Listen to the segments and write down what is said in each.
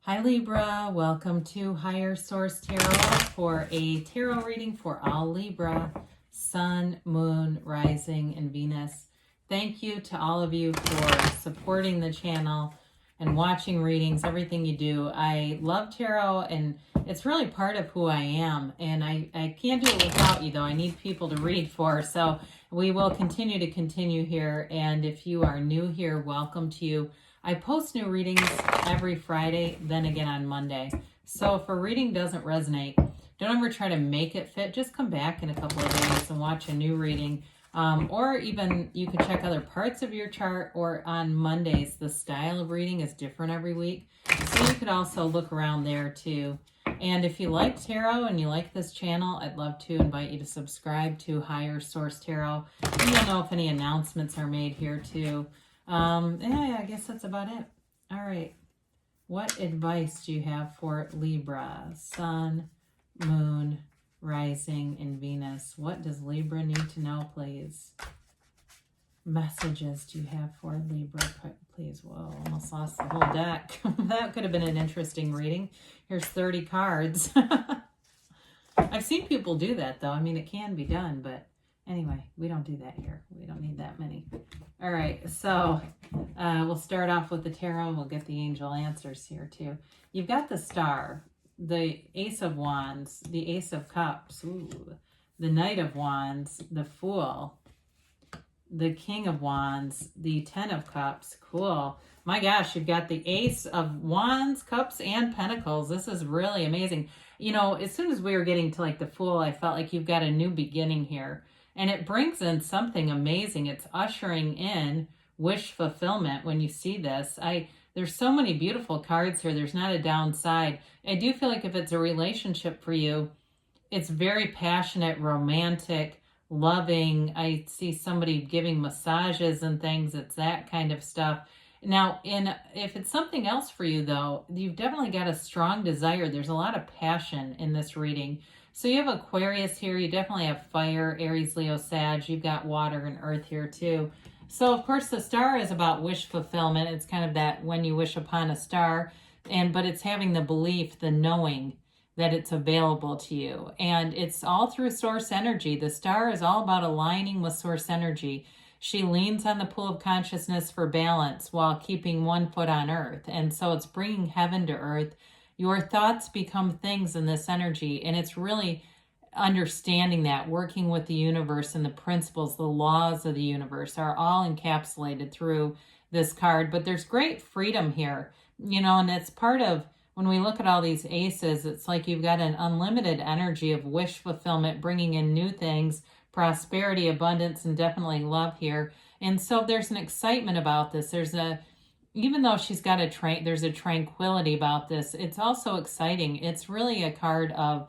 Hi Libra, welcome to Higher Source Tarot for a tarot reading for all Libra, Sun, Moon, Rising, and Venus. Thank you to all of you for supporting the channel and watching readings, everything you do. I love tarot and it's really part of who I am, and I can't do it without you though. I need people to read for, so we will continue here. And if you are new here, welcome to you. I post new readings every Friday, then again on Monday. So if a reading doesn't resonate, don't ever try to make it fit. Just come back in a couple of days and watch a new reading. Or even you could check other parts of your chart, or on Mondays, the style of reading is different every week. So you could also look around there too. And if you like tarot and you like this channel, I'd love to invite you to subscribe to Higher Source Tarot. And you'll know if any announcements are made here too. Yeah, I guess that's about it. All right. What advice do you have for Libra, Sun, Moon, Rising, and Venus? What does Libra need to know, please? Messages do you have for Libra, please? Whoa, almost lost the whole deck. That could have been an interesting reading. Here's 30 cards. I've seen people do that, though. I mean, it can be done, but anyway, we don't do that here. We don't need that many. All right, so we'll start off with the tarot. We'll get the angel answers here, too. You've got the Star, the Ace of Wands, the Ace of Cups, ooh, the Knight of Wands, the Fool, the King of Wands, the Ten of Cups. Cool. My gosh, you've got the Ace of Wands, Cups, and Pentacles. This is really amazing. You know, as soon as we were getting to like the Fool, I felt like you've got a new beginning here. And it brings in something amazing. It's ushering in wish fulfillment when you see this. There's so many beautiful cards here. There's not a downside. I do feel like if it's a relationship for you, it's very passionate, romantic, loving. I see somebody giving massages and things. It's that kind of stuff. Now, if it's something else for you, though, you've definitely got a strong desire. There's a lot of passion in this reading. So you have Aquarius here. You definitely have fire, Aries, Leo, Sag. You've got water and earth here too. So of course the Star is about wish fulfillment. It's kind of that when you wish upon a star, but it's having the belief, the knowing that it's available to you. And it's all through source energy. The Star is all about aligning with source energy. She leans on the pool of consciousness for balance while keeping one foot on earth. And so it's bringing heaven to earth. Your thoughts become things in this energy, and it's really understanding that, working with the universe and the principles, the laws of the universe are all encapsulated through this card. But there's great freedom here, you know, and it's part of, when we look at all these aces, it's like you've got an unlimited energy of wish fulfillment, bringing in new things, prosperity, abundance, and definitely love here. And so there's an excitement about this. Even though she's got there's a tranquility about this, it's also exciting. It's really a card of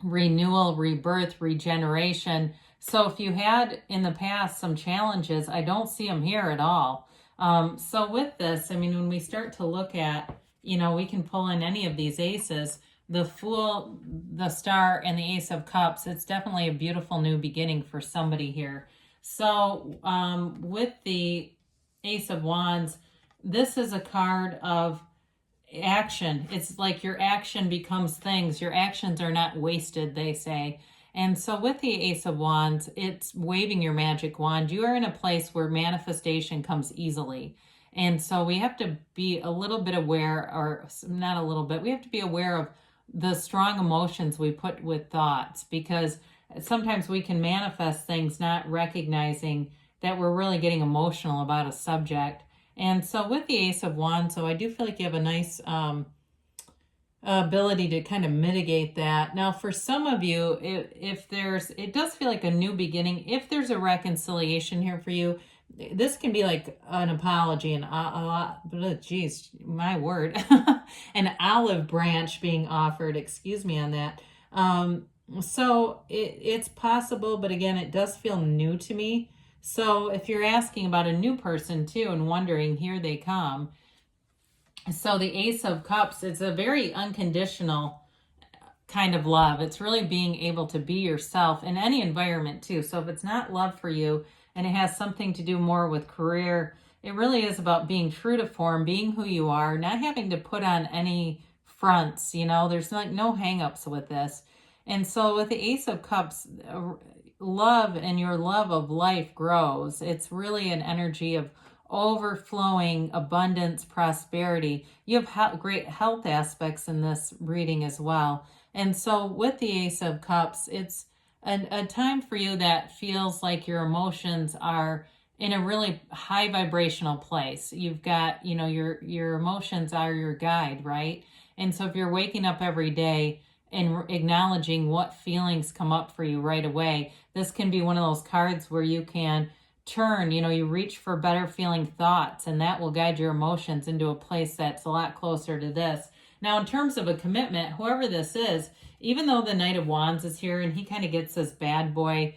renewal, rebirth, regeneration. So if you had in the past some challenges, I don't see them here at all. So with this, I mean, when we start to look at, you know, we can pull in any of these aces, the Fool, the Star, and the Ace of Cups. It's definitely a beautiful new beginning for somebody here. So with the Ace of Wands, this is a card of action. It's like your action becomes things. Your actions are not wasted, they say. And so with the Ace of Wands, it's waving your magic wand. You are in a place where manifestation comes easily. And so we have to be a little bit aware, or not a little bit, we have to be aware of the strong emotions we put with thoughts, because sometimes we can manifest things not recognizing that we're really getting emotional about a subject. And so with the Ace of Wands, so I do feel like you have a nice ability to kind of mitigate that. Now, for some of you, it does feel like a new beginning. If there's a reconciliation here for you, this can be like an apology, geez, my word, an olive branch being offered. Excuse me on that. So it's possible, but again, it does feel new to me. So if you're asking about a new person too and wondering, here they come. So the Ace of Cups, it's a very unconditional kind of love. It's really being able to be yourself in any environment too. So if it's not love for you and it has something to do more with career, it really is about being true to form, being who you are, not having to put on any fronts, you know, there's like no hang-ups with this. And so with the Ace of Cups, love and your love of life grows. It's really an energy of overflowing abundance, prosperity. You have great health aspects in this reading as well. And so with the Ace of Cups, it's a time for you that feels like your emotions are in a really high vibrational place. You've got, you know, your emotions are your guide, right? And so if you're waking up every day and acknowledging what feelings come up for you right away, this can be one of those cards where you can turn, you know, you reach for better feeling thoughts, and that will guide your emotions into a place that's a lot closer to this. Now, in terms of a commitment, whoever this is, even though the Knight of Wands is here and he kind of gets this bad boy,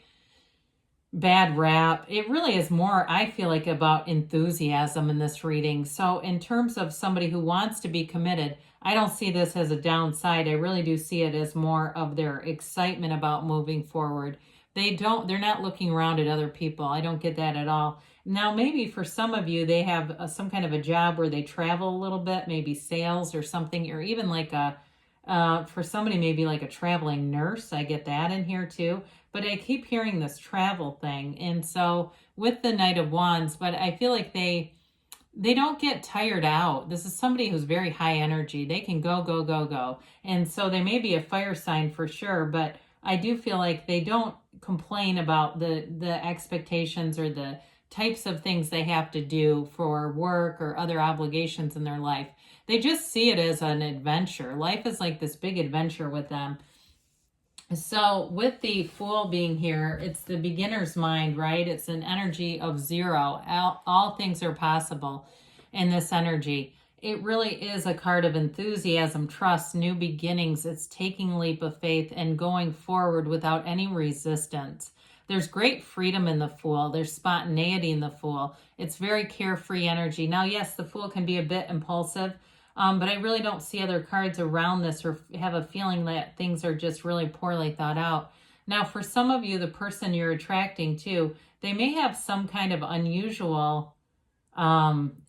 bad rap, it really is more, I feel like, about enthusiasm in this reading. So in terms of somebody who wants to be committed, I don't see this as a downside. I really do see it as more of their excitement about moving forward. They're not looking around at other people. I don't get that at all. Now, maybe for some of you, they have some kind of a job where they travel a little bit, maybe sales or something, or even like for somebody, maybe like a traveling nurse. I get that in here too. But I keep hearing this travel thing. And so with the Knight of Wands, but I feel like they don't get tired out. This is somebody who's very high energy. They can go, go, go, go. And so they may be a fire sign for sure, but I do feel like they don't complain about the expectations or the types of things they have to do for work or other obligations in their life. They just see it as an adventure. Life is like this big adventure with them. So with the Fool being here, it's the beginner's mind, right? It's an energy of zero. All things are possible in this energy. It really is a card of enthusiasm, trust, new beginnings. It's taking a leap of faith and going forward without any resistance. There's great freedom in the Fool. There's spontaneity in the Fool. It's very carefree energy. Now, yes, the Fool can be a bit impulsive, but I really don't see other cards around this or have a feeling that things are just really poorly thought out. Now, for some of you, the person you're attracting to, they may have some kind of unusual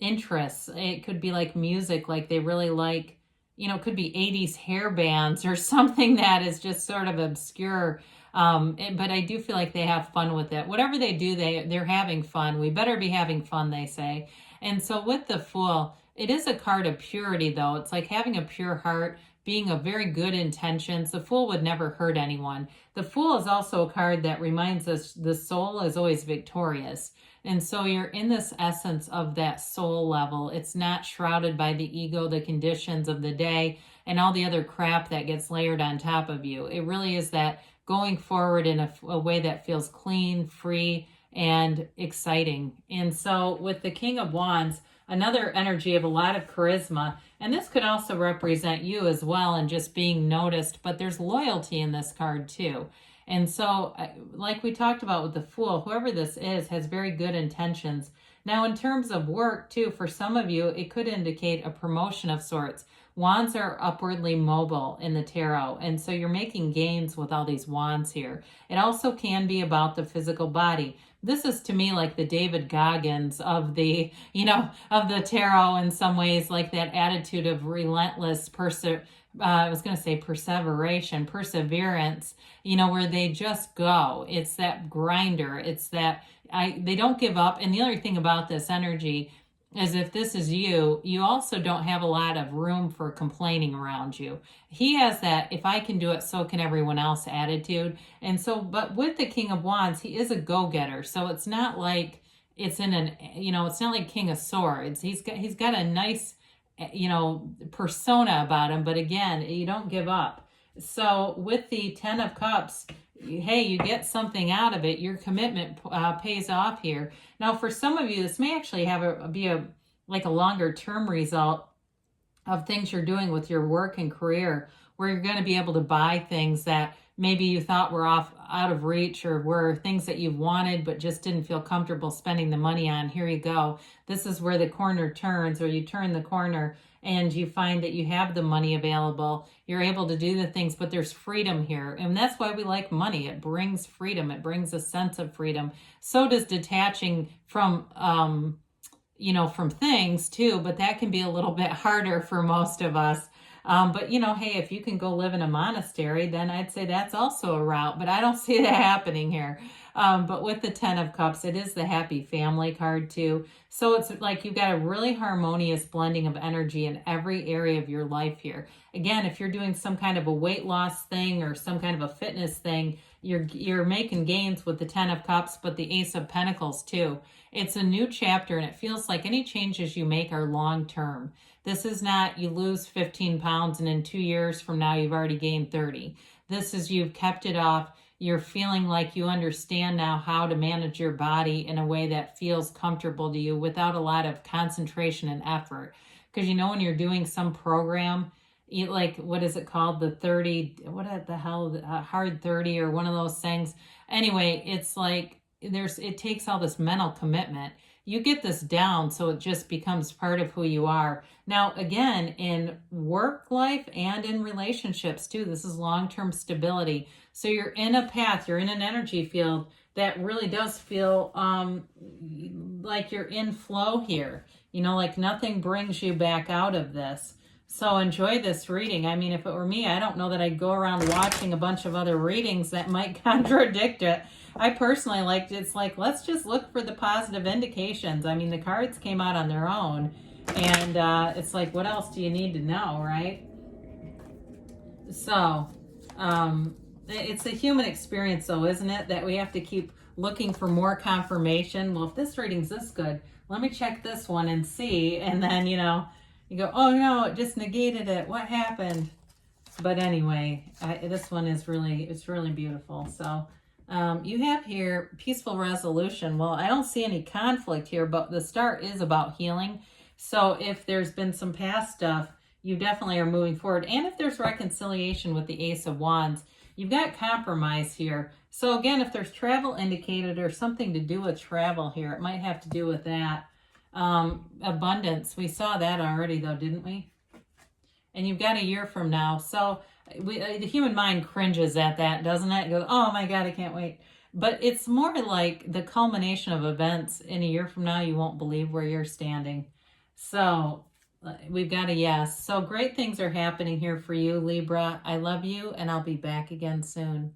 interests. It could be like music, like they really like, you know, it could be 80s hair bands or something that is just sort of obscure. But I do feel like they have fun with it. Whatever they do, they're having fun. We better be having fun, they say. And so with the Fool, it is a card of purity, though. It's like having a pure heart, being of very good intentions. The Fool would never hurt anyone. The Fool is also a card that reminds us the soul is always victorious. And so you're in this essence of that soul level. It's not shrouded by the ego, the conditions of the day, and all the other crap that gets layered on top of you. It really is that going forward in a way that feels clean, free, and exciting. And so with the King of Wands, another energy of a lot of charisma, and this could also represent you as well and just being noticed, but there's loyalty in this card too. And so, like we talked about with the Fool, whoever this is has very good intentions. Now, in terms of work too, for some of you, it could indicate a promotion of sorts. Wands are upwardly mobile in the tarot, and so you're making gains with all these wands here. It also can be about the physical body. This is to me like the David Goggins of the, of the tarot in some ways, like that attitude of relentless perseverance, where they just go. It's that grinder. It's that they don't give up. And the other thing about this energy is if this is you, you also don't have a lot of room for complaining around you. He has that, if I can do it, so can everyone else attitude. And so, but with the King of Wands, he is a go-getter. So it's not like it's it's not like King of Swords. He's got a nice, persona about him. But again, you don't give up. So with the Ten of Cups, hey, you get something out of it. Your commitment pays off here. Now, for some of you, this may actually be a longer term result of things you're doing with your work and career, where you're going to be able to buy things that maybe you thought were out of reach, or were things that you've wanted but just didn't feel comfortable spending the money on. Here you go. This is where the corner turns, or you turn the corner and you find that you have the money available. You're able to do the things, but there's freedom here. And that's why we like money. It brings freedom. It brings a sense of freedom. So does detaching from, you know, from things too, but that can be a little bit harder for most of us. But, you know, hey, if you can go live in a monastery, then I'd say that's also a route, but I don't see that happening here. But with the 10 of Cups, it is the happy family card too. So it's like you've got a really harmonious blending of energy in every area of your life here. Again, if you're doing some kind of a weight loss thing or some kind of a fitness thing, you're making gains with the 10 of Cups, but the Ace of Pentacles too. It's a new chapter, and it feels like any changes you make are long term. This is not you lose 15 pounds and in 2 years from now you've already gained 30. This is you've kept it off. You're feeling like you understand now how to manage your body in a way that feels comfortable to you without a lot of concentration and effort. Because you know when you're doing some program, like, what is it called? The 30, what the hell, hard 30 or one of those things. Anyway, it's like it takes all this mental commitment. You get this down so it just becomes part of who you are. Now, again, in work life and in relationships too, this is long-term stability. So you're in a path, you're in an energy field that really does feel like you're in flow here. You know, like nothing brings you back out of this. So enjoy this reading. I mean, if it were me, I don't know that I'd go around watching a bunch of other readings that might contradict it. I personally liked it. It's like, let's just look for the positive indications. I mean, the cards came out on their own. And it's like, what else do you need to know, right? So, it's a human experience, though, isn't it? That we have to keep looking for more confirmation. Well, if this reading's this good, let me check this one and see. And then, you know, you go, oh no, it just negated it. What happened? But anyway, this one is it's really beautiful. So you have here peaceful resolution. Well, I don't see any conflict here, but the start is about healing. So if there's been some past stuff, you definitely are moving forward. And if there's reconciliation with the Ace of Wands, you've got compromise here. So again, if there's travel indicated or something to do with travel here, it might have to do with that. Abundance, we saw that already though, didn't we? And you've got a year from now. So the human mind cringes at that, doesn't it? It goes, oh my God, I can't wait. But it's more like the culmination of events. In a year from now, you won't believe where you're standing. So we've got a yes. So great things are happening here for you, Libra. I love you, and I'll be back again soon.